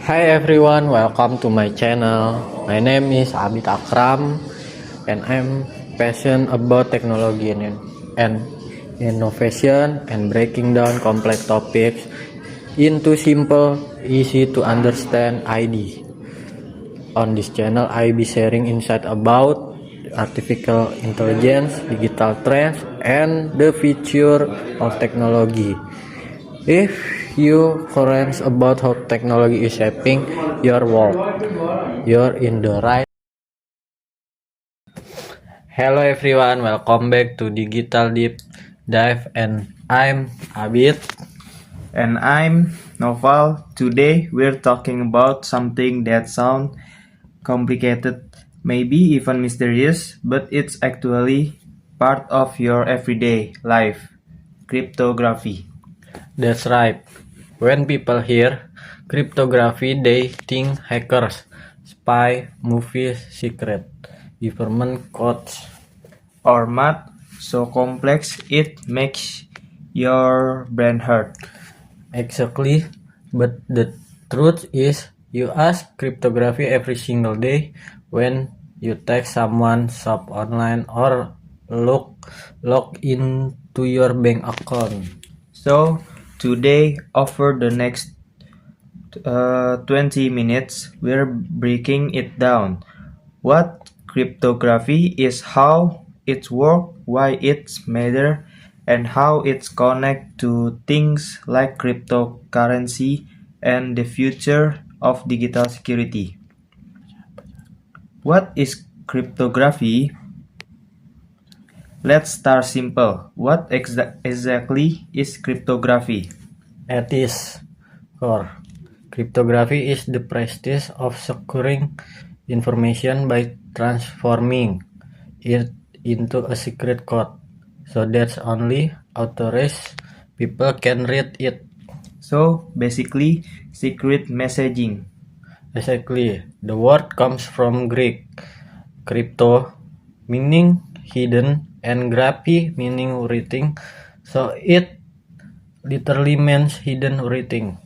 Hi everyone, welcome to my channel. My name is Abid Akram and I'm passionate about technology and innovation and breaking down complex topics into simple, easy to understand ID. On this channel, I be sharing insight about artificial intelligence, digital trends, and the future of technology. If you curious about how technology is shaping your world, you're in the right. Hello everyone, welcome back to Digital Deep Dive and I'm Abid. And I'm Noval. Today we're talking about something that sounds complicated, maybe even mysterious, but it's actually part of your everyday life. Cryptography. That's right. When people hear cryptography, they think hackers, spy, movies, secret, government codes. Or math so complex it makes your brain hurt. Exactly, but the truth is, you ask cryptography every single day when you text someone, shop online, or log into your bank account. So today, over the next 20 minutes, we're breaking it down. What cryptography is, how it works, why it's matter, and how it's connected to things like cryptocurrency and the future of digital security. What is cryptography? Let's start simple. What exactly is cryptography? At its core, cryptography is the practice of securing information by transforming it into a secret code, so that only authorized people can read it. So basically, secret messaging. Exactly. The word comes from Greek "crypto", meaning hidden, and graphy, meaning writing, so it literally means hidden writing.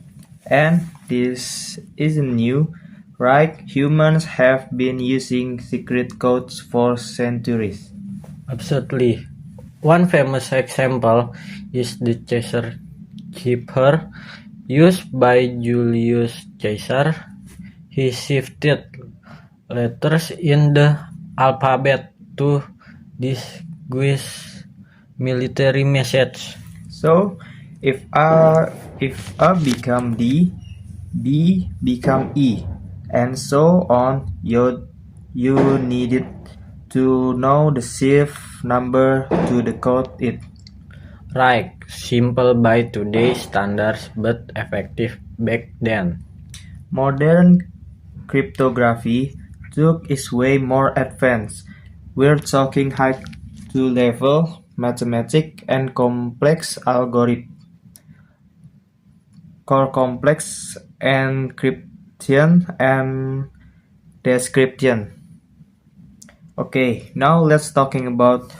And this isn't new, right? Humans have been using secret codes for centuries. Absolutely. One famous example is the Caesar cipher used by Julius Caesar. He shifted letters in the alphabet to distinguish military messages. So if A become D, B become E, and so on, you needed to know the chief number to decode it. Right, simple by today's standards but effective back then. Modern cryptography took is way more advanced. We're talking high-to-level mathematics and complex algorithms, core complex encryption and description. Okay, now let's talking about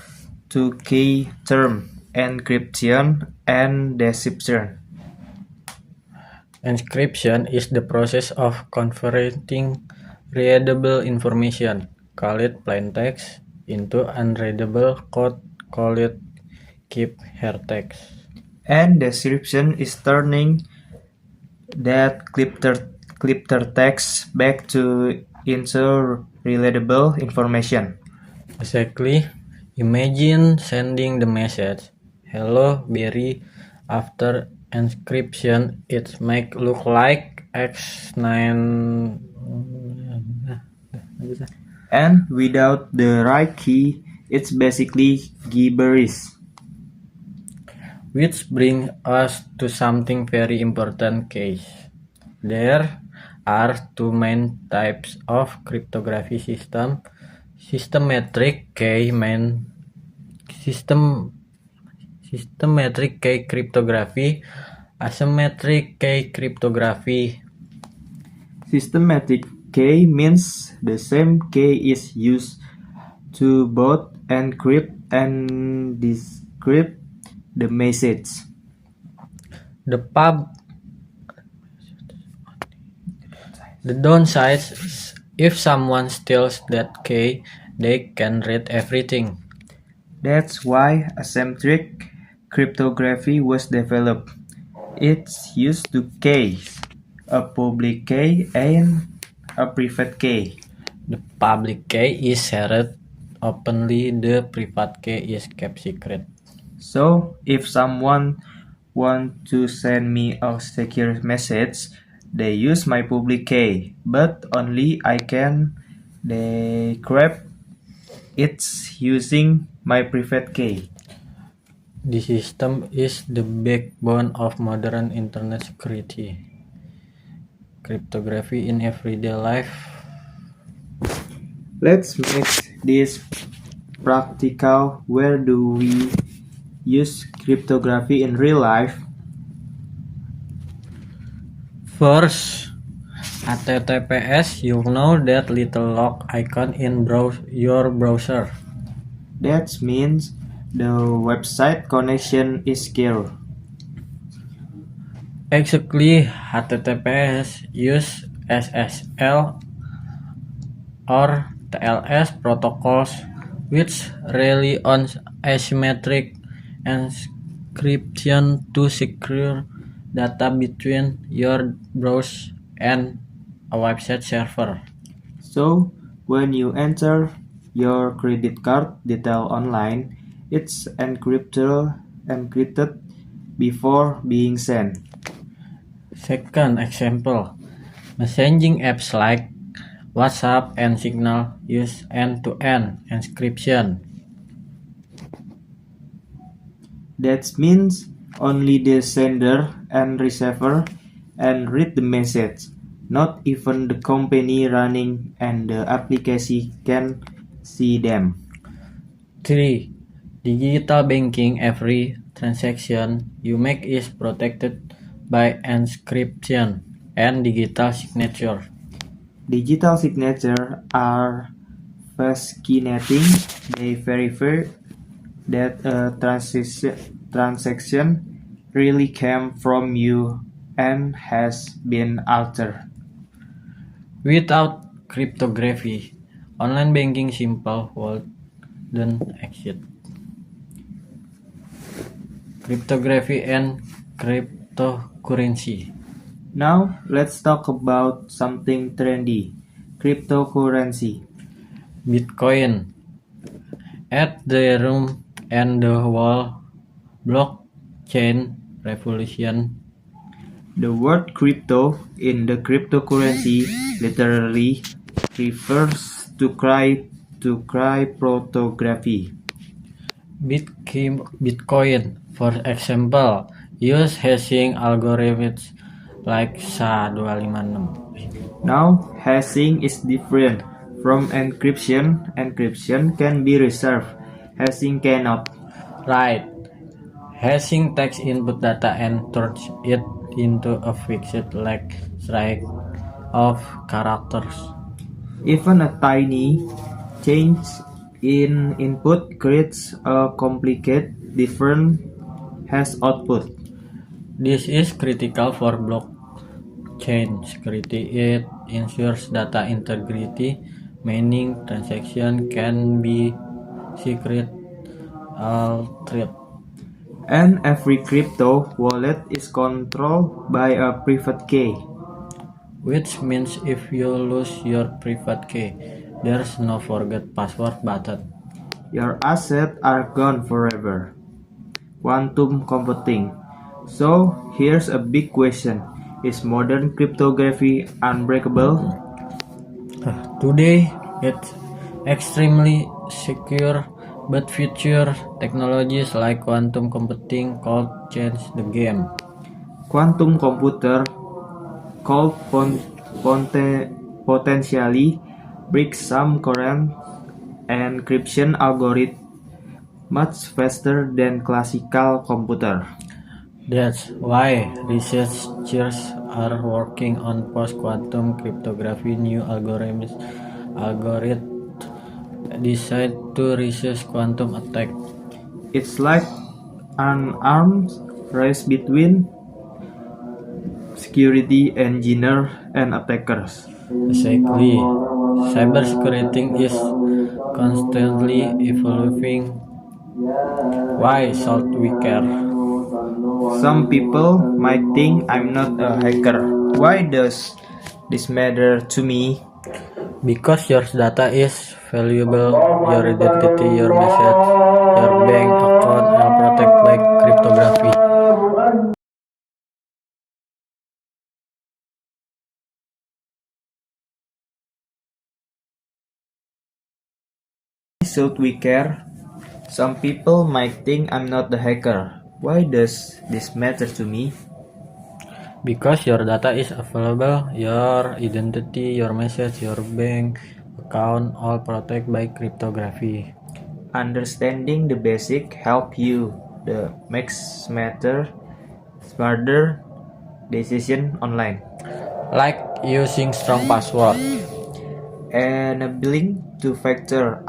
two key terms, encryption and decryption. Encryption is the process of converting readable information, call it plain text, into unreadable code, call it ciphertext. And description is turning that clipper text back to into relatable information. Exactly. Imagine sending the message, "Hello Barry," after encryption it might look like X9. And without the right key, it's basically gibberish. Which brings us to something very important case. There are two main types of cryptography system. Systematic key main system Systematic key cryptography, asymmetric key cryptography. Systematic key means the same key is used to both encrypt and decrypt the message. The pub The downside is if someone steals that key, they can read everything. That's why asymmetric cryptography was developed. It's used to keys, a public key and a private key. The public key is shared openly, the private key is kept secret. So, if someone want to send me a secure message, they use my public key, but only I can decrypt it's using my private key. The system is the backbone of modern internet security. Cryptography in everyday life. Let's make this practical. Where do we use cryptography in real life? First, HTTPS, you know that little lock icon in your browser. That means the website connection is secure. Exactly, HTTPS use SSL or TLS protocols which rely on asymmetric encryption to secure data between your browser and a website server. So, when you enter your credit card detail online, it's encrypted before being sent. Second example, messaging apps like WhatsApp and Signal use end-to-end encryption. That means only the sender and receiver and read the message. Not even the company running and the application can see them. 3. Digital banking. Every transaction you make is protected by encryption and digital signature. Digital signatures are fascinating. They verify that a transaction really came from you and has been altered. Without cryptography, online banking simple wouldn't exist. Cryptography and cryptocurrency. Now, let's talk about something trendy, cryptocurrency. Bitcoin, Ethereum, and the whole blockchain revolution. The word crypto in the cryptocurrency literally refers to cryptography. Bitcoin, for example, use hashing algorithms like SHA-256. Now, hashing is different from encryption. Encryption can be reserved. Hashing cannot. Right. Hashing takes input data and turns it into a fixed like string of characters. Even a tiny change in input creates a complicated different hash output. This is critical for blockchain security. It ensures data integrity, meaning transactions can be secret altered. And every crypto wallet is controlled by a private key. Which means if you lose your private key, there's no forget password button. Your assets are gone forever. Quantum computing. So, here's a big question. Is modern cryptography unbreakable? Today, it's extremely secure, but future technologies like quantum computing could change the game. Quantum computer could potentially break some current encryption algorithm much faster than classical computer. That's why researchers are working on post-quantum cryptography. New algorithms designed to resist quantum attack. It's like an arms race between security engineers and attackers. Exactly. Cybersecurity is constantly evolving. Why should we care? Some people might think I'm not a hacker. Why does this matter to me? Because your data is valuable, your identity, your message, your bank account are protected by cryptography. Should we care? Some people might think I'm not the hacker. Why does this matter to me? Because your data is available, your identity, your message, your bank account all protected by cryptography. Understanding the basic help you the make smarter decision online. Like using strong password. Enabling two-factor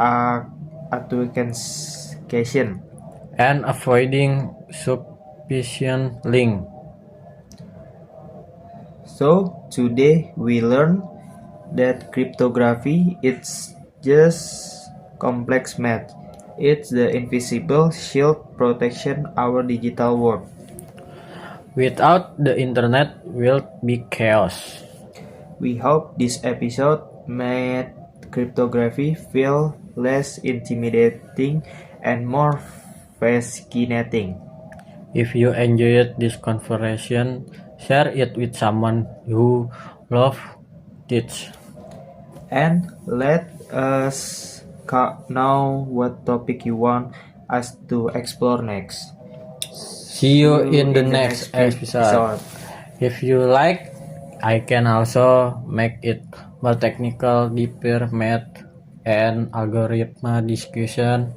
authentication. And avoiding suspicious link. So today we learn that cryptography it's just complex math. It's the invisible shield protection our digital world. Without the internet will be chaos. We hope this episode made cryptography feel less intimidating and more fascinating. If you enjoyed this conversation, share it with someone who loves it. And let us know what topic you want us to explore next. See you in the next episode. If you like, I can also make it more technical, deeper math and algorithm discussion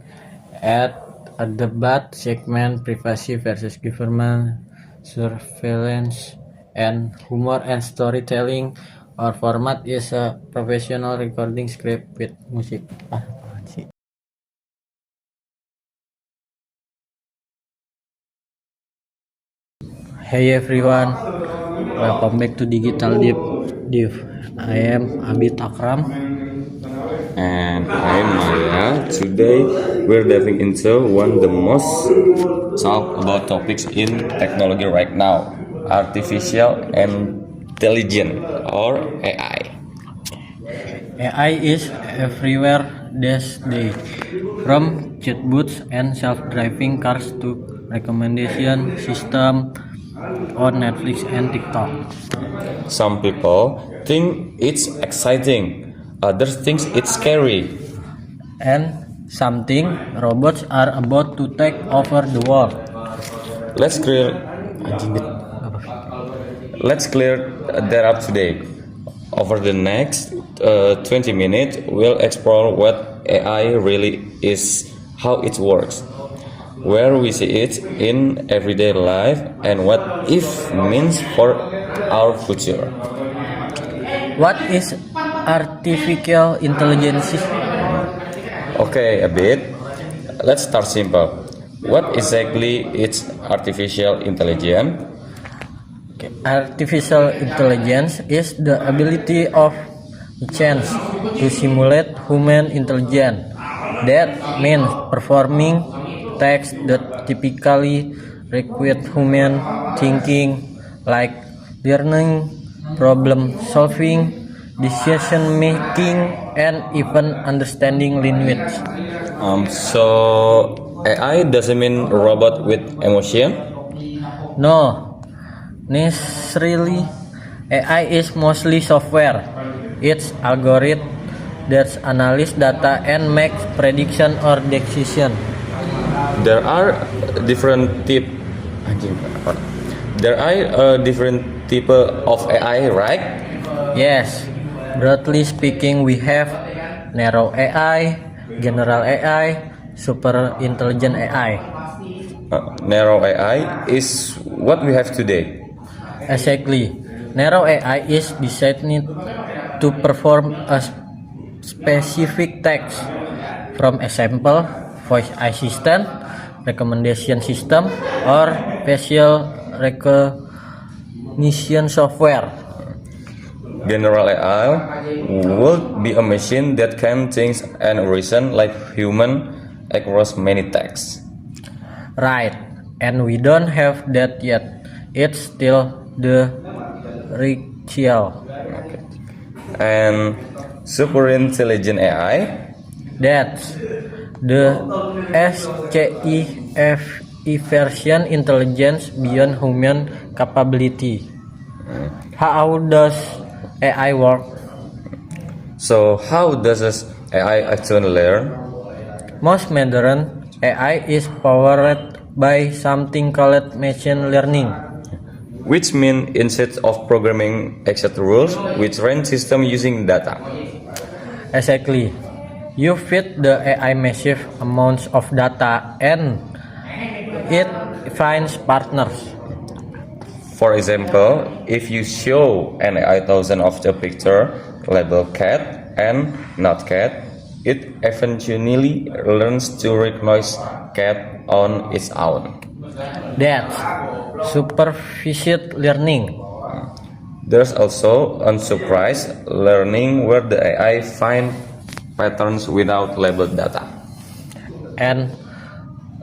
at a debate segment, privacy versus government, surveillance, and humor and storytelling. Our format is a professional recording script with music. Apaan sih? Hey everyone, welcome back to Digital Deep Dive. I am Abid Akram. And I'm Maya. Today we're diving into one of the most talked about topics in technology right now, artificial intelligence or AI. AI is everywhere these days, from chatbots and self-driving cars to recommendation system on Netflix and TikTok. Some people think it's exciting, others think it's scary. And something robots are about to take over the world. Let's clear that up today. Over the next 20 minutes, we'll explore what AI really is, how it works, where we see it in everyday life, and what it means for our future. What is artificial intelligence? Okay, a bit. Let's start simple. What exactly is artificial intelligence? Artificial intelligence is the ability of machines to simulate human intelligence. That means performing tasks that typically require human thinking, like learning, problem solving, decision making, and even understanding language. So AI doesn't mean robot with emotion? No, necessarily. AI is mostly software. It's algorithm that analyze data and makes prediction or decision. There are different type. There are different type of AI, right? Yes, broadly speaking, we have narrow AI, general AI, super intelligent AI. Narrow AI is what we have today. Exactly. Narrow AI is designed to perform a specific task, from example, voice assistant, recommendation system, or facial recognition software. General AI would be a machine that can think and reason like human across many tasks. Right, and we don't have that yet. It's still the ritual. And super intelligent AI, That's the SCIF version, intelligence beyond human capability. How does AI work? so how does this AI actually learn? Most modern AI is powered by something called machine learning. Which mean instead of programming exact rules, we train system using data. Exactly. You feed the AI massive amounts of data and it finds partners. For example, if you show an AI thousand of the picture labeled cat and not cat, it eventually learns to recognize cat on its own. That's supervised learning. There's also unsupervised learning where the AI find patterns without labeled data. And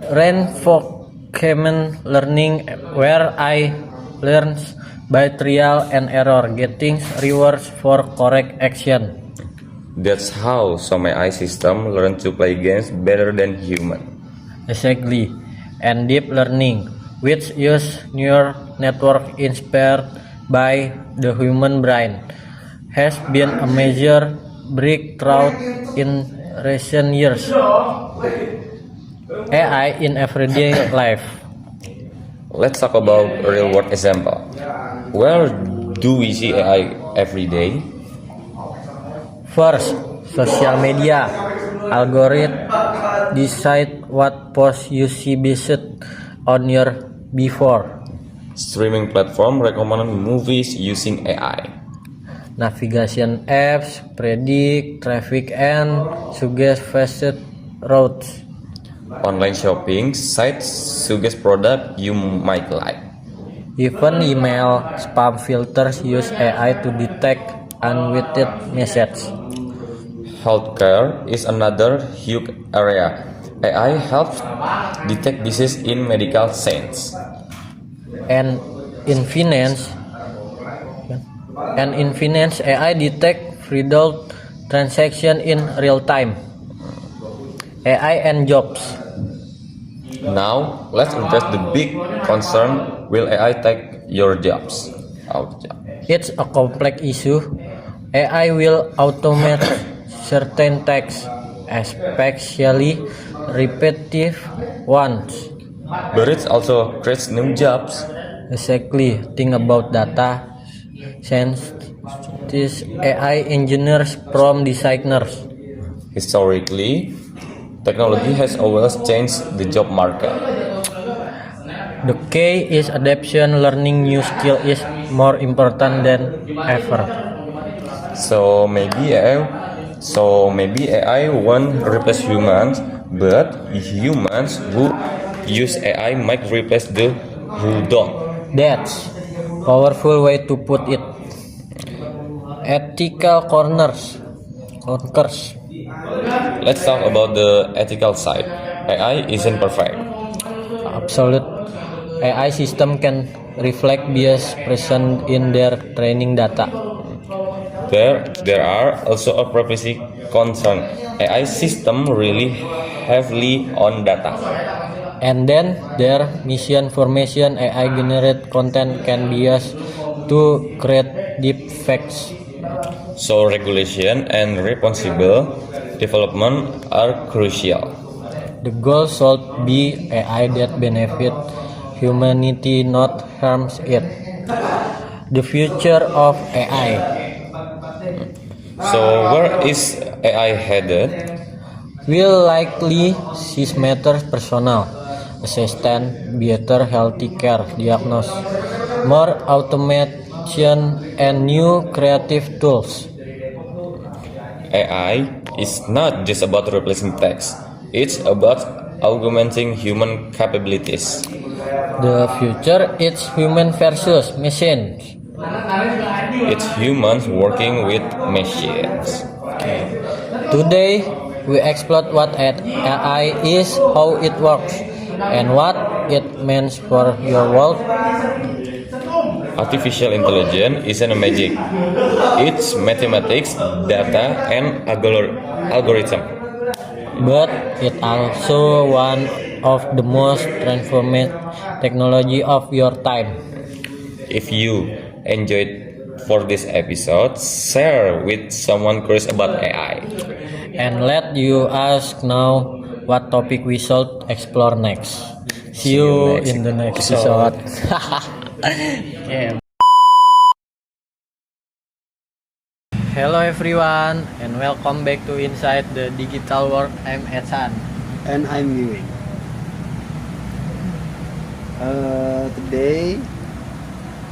reinforcement learning where I learns by trial and error, getting rewards for correct action. That's how some AI systems learn to play games better than human. Exactly. And deep learning, which use neural network inspired by the human brain, has been a major breakthrough in recent years. AI in everyday life. Let's talk about a real world example. Where do we see AI every day? First, social media. Algorithm decide what post you see based on your before. Streaming platform recommend movies using AI. Navigation apps predict traffic and suggest faster routes. Online shopping sites suggest product you might like. Even email spam filters use AI to detect unwanted messages. Healthcare is another huge area. AI helps detect disease in medical science. And in finance, AI detect fraudulent transaction in real time. AI and jobs. Now, let's address the big concern: will AI take your jobs? Our job. It's a complex issue. AI will automate certain tasks, especially repetitive ones. But it also creates new jobs. Exactly. Think about data scientists, AI engineers, prompt designers. Historically, technology has always changed the job market. The key is adaptation. Learning new skill is more important than ever. So maybe AI won't replace humans, but humans who use AI might replace the who don't. That's powerful way to put it. Ethical corners. Let's talk about the ethical side. AI isn't perfect. Absolute AI system can reflect bias present in their training data. There are also a privacy concern. AI system really heavily on data. And then their misinformation. AI generate content can bias to create deep facts. So regulation and responsible development are crucial. The goal should be AI that benefit humanity, not harms it. The future of AI. So where is AI headed? Will likely see matters personal assistant, better healthcare diagnosis, more automation, and new creative tools. AI is not just about replacing text. It's about augmenting human capabilities. The future is human versus machine. It's humans working with machines. Today, we explore what AI is, how it works, and what it means for your world. Artificial intelligence isn't a magic. It's mathematics, data, and algorithm. But it also one of the most transformative technology of your time. If you enjoyed for this episode, share with someone curious about AI. And let you ask now what topic we should explore next. See you next in the next episode. episode. Okay. Hello everyone and welcome back to Inside the Digital World. I'm Edsan. And I'm Yui. Today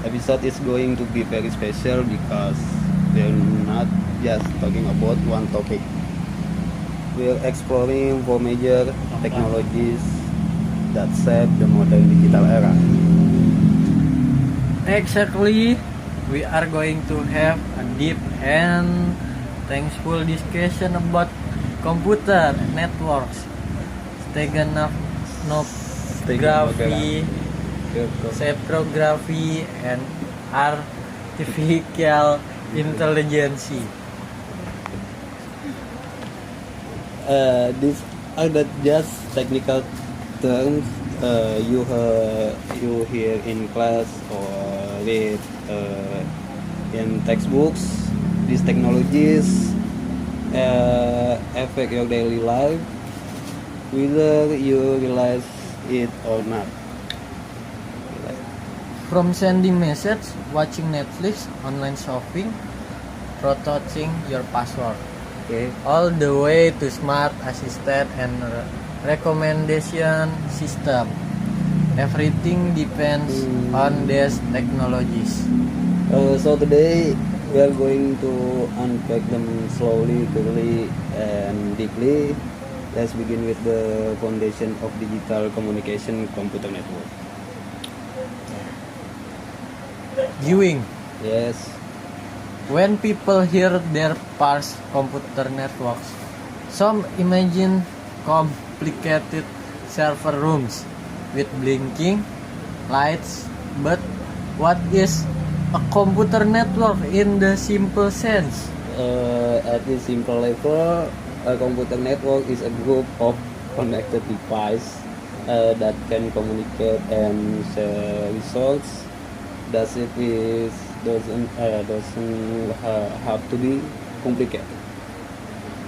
episode is going to be very special because we're not just talking about one topic. We're exploring four major technologies that shape the modern digital era. Exactly, we are going to have a deep and thankful discussion about computer networks, steganography, cryptography, and artificial intelligence. These are not just technical terms you hear in class or read in textbooks. These technologies affect your daily life, whether you realize it or not. From sending message, watching Netflix, online shopping, protecting your password, Okay. all the way to smart assistant and recommendation system. Everything depends on these technologies. So today we are going to unpack them slowly, clearly, and deeply. Let's begin with the foundation of digital communication, computer network. Viewing. Yes. When people hear their parts computer networks, some imagine complicated server rooms with blinking lights. But what is a computer network in the simple sense? At this simple level, a computer network is a group of connected devices that can communicate and share results. Doesn't have to be complicated.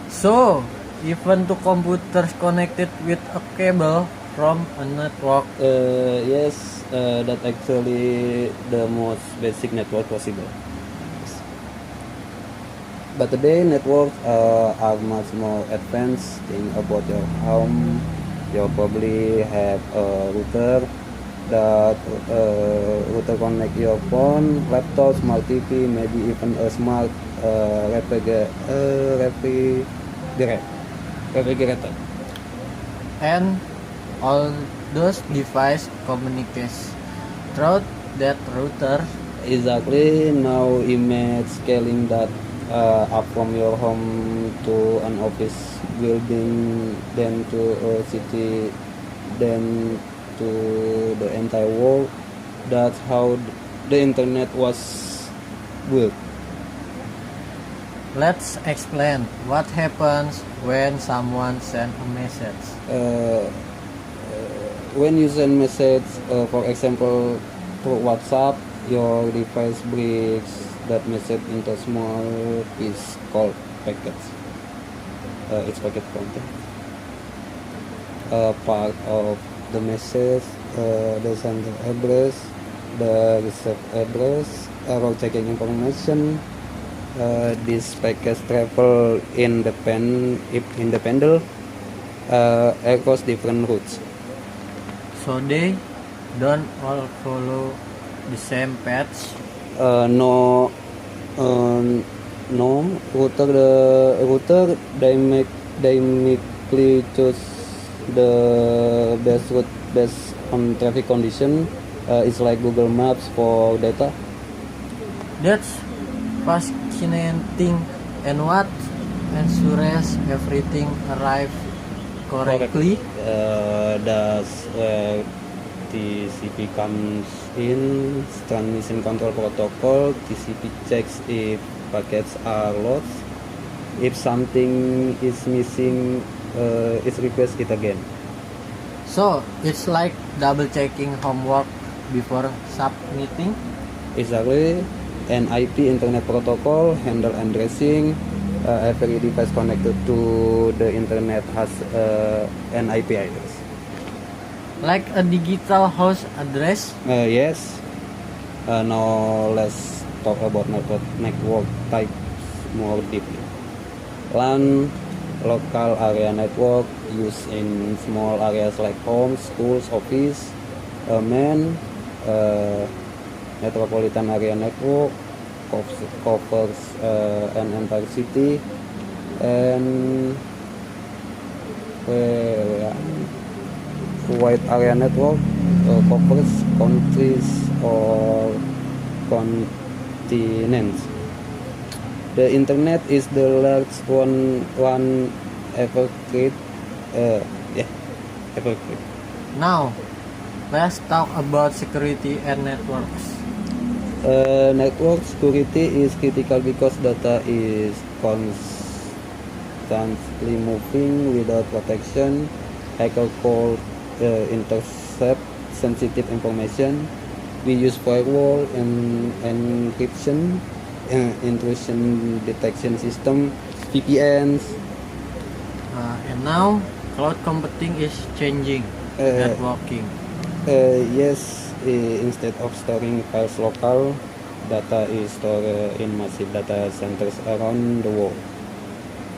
So, even to computers connected with a cable from a network. Yes, that actually the most basic network possible. But today networks are much more advanced. Think about your home. You probably have a router that connect your phone, laptop, smart TV, maybe even a smart refrigerator. And all those devices communicate through that router. Exactly. Now image scaling that up from your home to an office building, then to a city, then to the entire world. That's how the internet was built. Let's explain what happens when someone sends a message. When you send message, for example, through WhatsApp, your device breaks that message into small piece called packets. It's packet content. Part of the message, the sender address, the receive address, routing information. These packets travel independent across different routes. So they don't all follow the same path. No, router dynamically choose the best route based on traffic condition. It's like Google Maps for data. That's fascinating, and what ensures everything arrive correctly? That's where TCP comes in. Transmission control protocol. TCP checks if packets are lost. If something is missing, it requests it again. So it's like double checking homework before submitting. Exactly. An IP internet protocol handle addressing. Every device connected to the internet has an IP address. Like a digital house address. Yes. Now let's talk about network types more deeply. LAN, local area network, used in small areas like homes, schools, office. MAN, metropolitan area network, covers an entire city. And wide area network covers countries or continents. The internet is the largest one ever created. Ever created. Now, let's talk about security and networks. Network security is critical because data is constantly moving without protection. Hacker could intercept sensitive information. We use firewall and encryption, intrusion detection system, VPNs. And now, cloud computing is changing networking. Yes, instead of storing files local, data is stored in massive data centers around the world.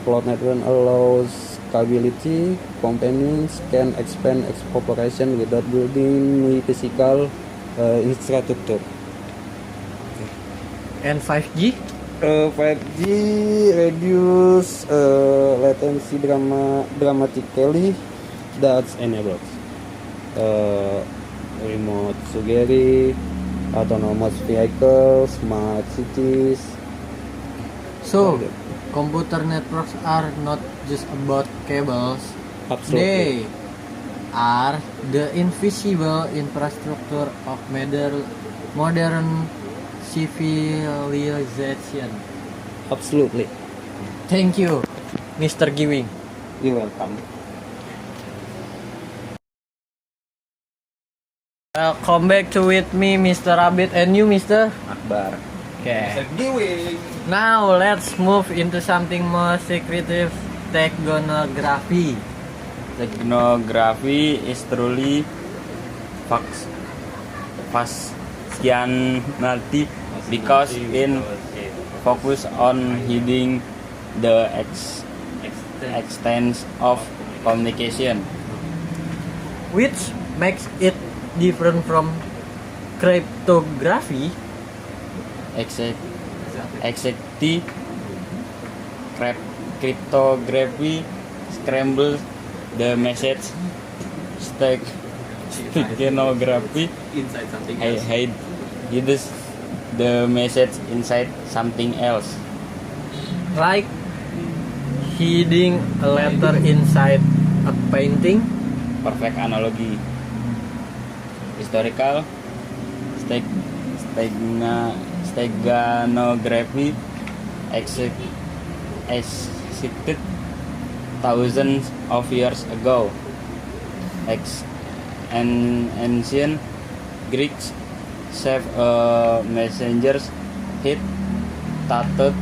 Cloud network allows scalability. Companies can expand operation without building new physical infrastructure. And 5G? 5G reduce latency dramatically. That's enabled remote surgery, autonomous vehicles, smart cities. So, computer networks are not just about cables. Absolutely. They are the invisible infrastructure of modern civilization. Absolutely. Thank you, Mr. Giwing. You're welcome. Welcome back to with me, Mr. Rabbit, and you, Mr. Akbar. Okay. Now let's move into something more secretive, technography. Technography is truly fascinating because it focus on hiding the extent of communication, Which makes it different from cryptography. exactly. Cryptography scrambles the message. Steganography hides the message inside something else. Like hiding a letter inside a painting. Perfect analogy. Historical steganography existed thousands of years ago. Ancient Greeks saved messengers hit tattooed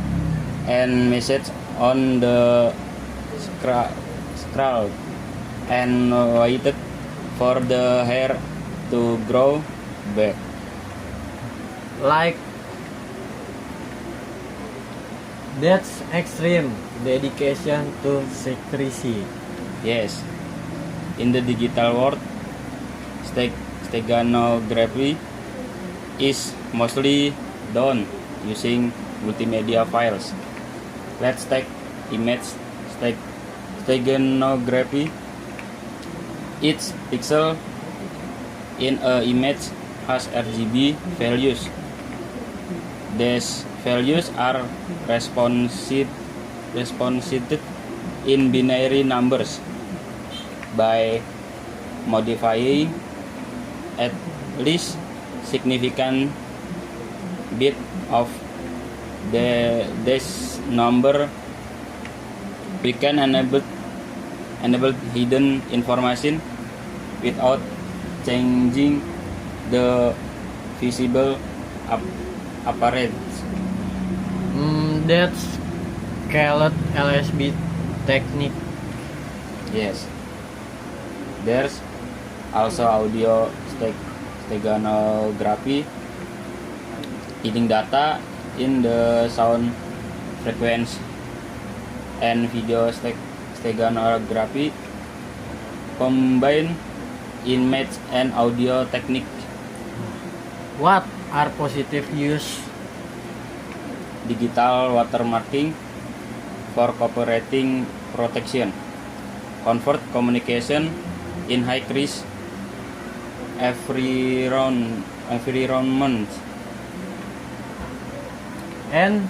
and message on the scroll and waited for the hair to grow back. Like that's extreme dedication to secrecy. Yes, in the digital world, steganography is mostly done using multimedia files. Let's take image steganography. Each pixel in an image has RGB values. These values are responded in binary numbers by modifying at least significant bit of this number. We can enable hidden information without changing the visible appearance. That's called LSB technique. Yes. There's also audio steganography, hiding data in the sound frequency, and video steganography combined image and audio technique. What are positive use? Digital watermarking for copywriting protection, convert communication in high risk environment. And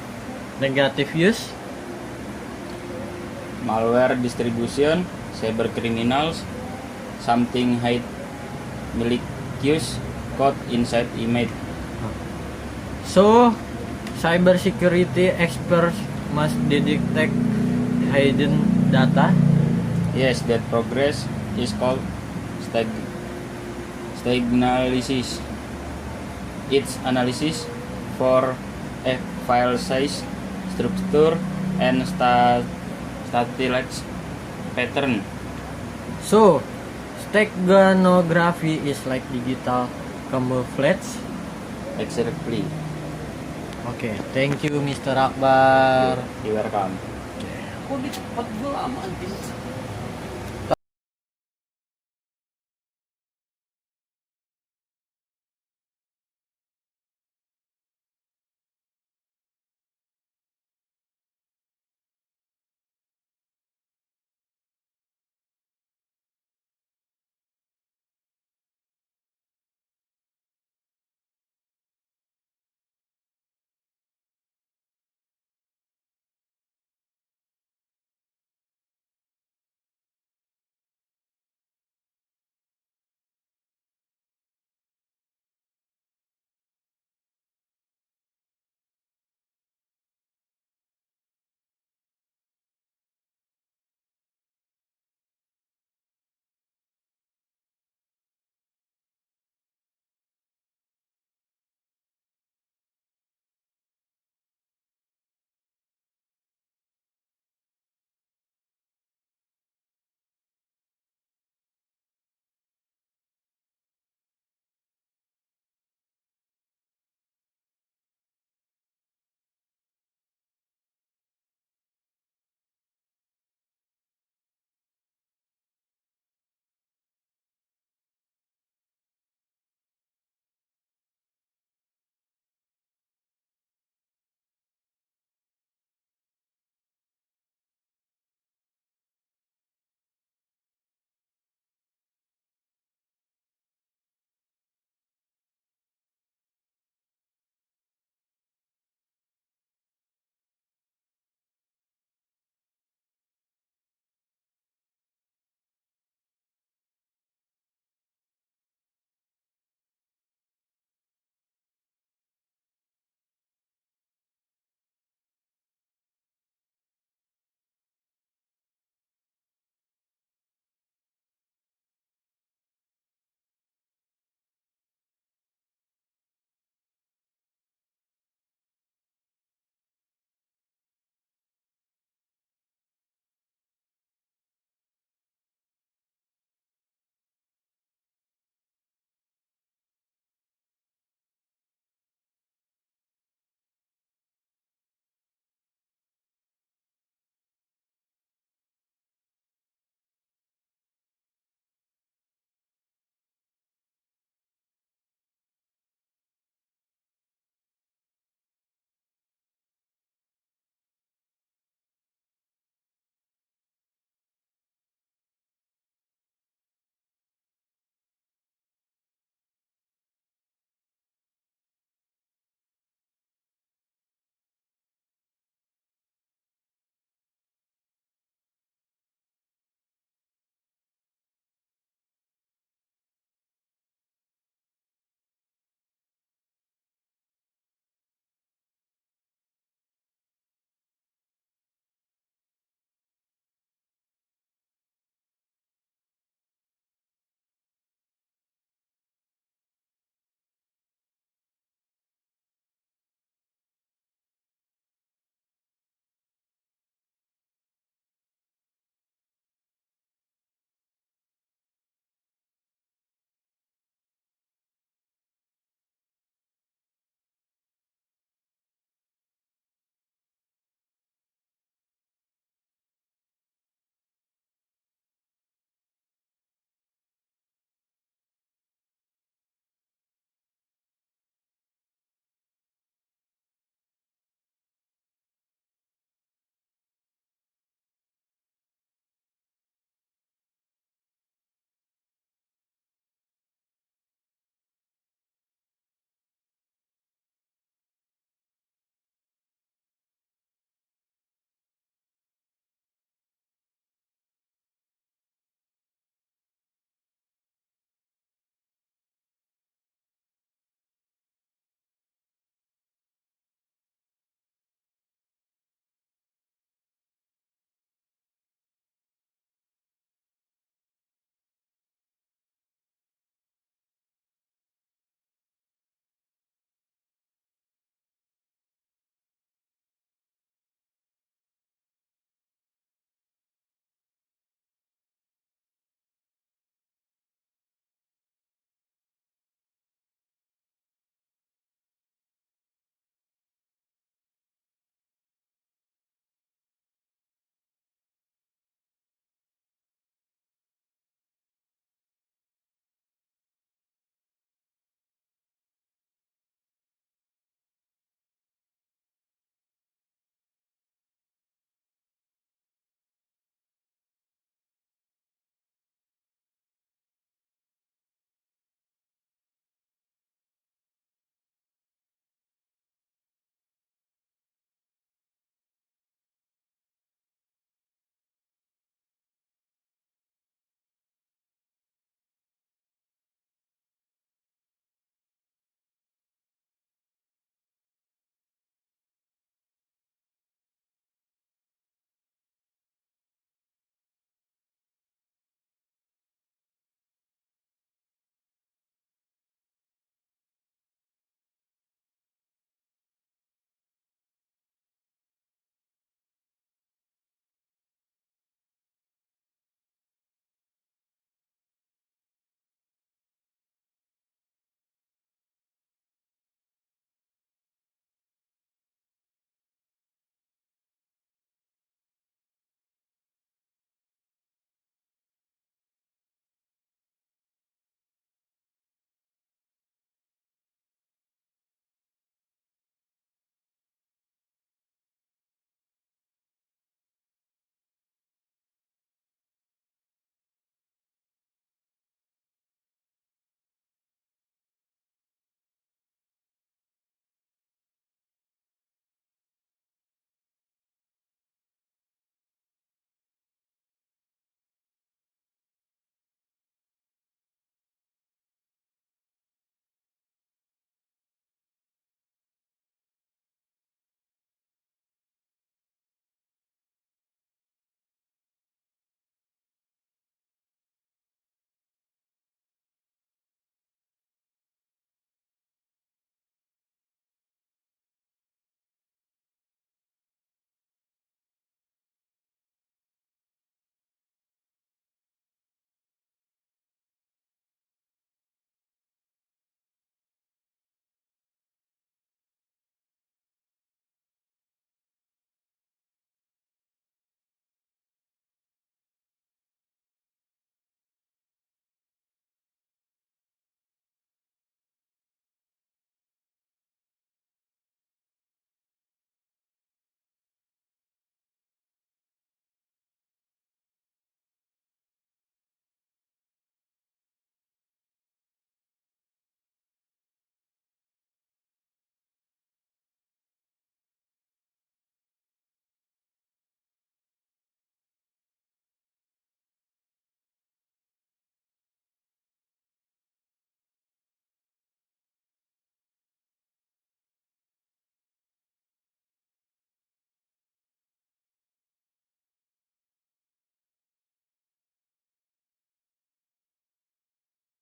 negative use? Malware distribution, cyber criminals, something hide malicious code inside image. So, cybersecurity experts must detect hidden data. Yes, that progress is called stagnalysis. It's analysis for a file size, structure, and statistics pattern. So, steganography is like digital camouflage. Exactly. Okay, thank you Mr. Akbar. You welcome. Kok di 4 lama anjing.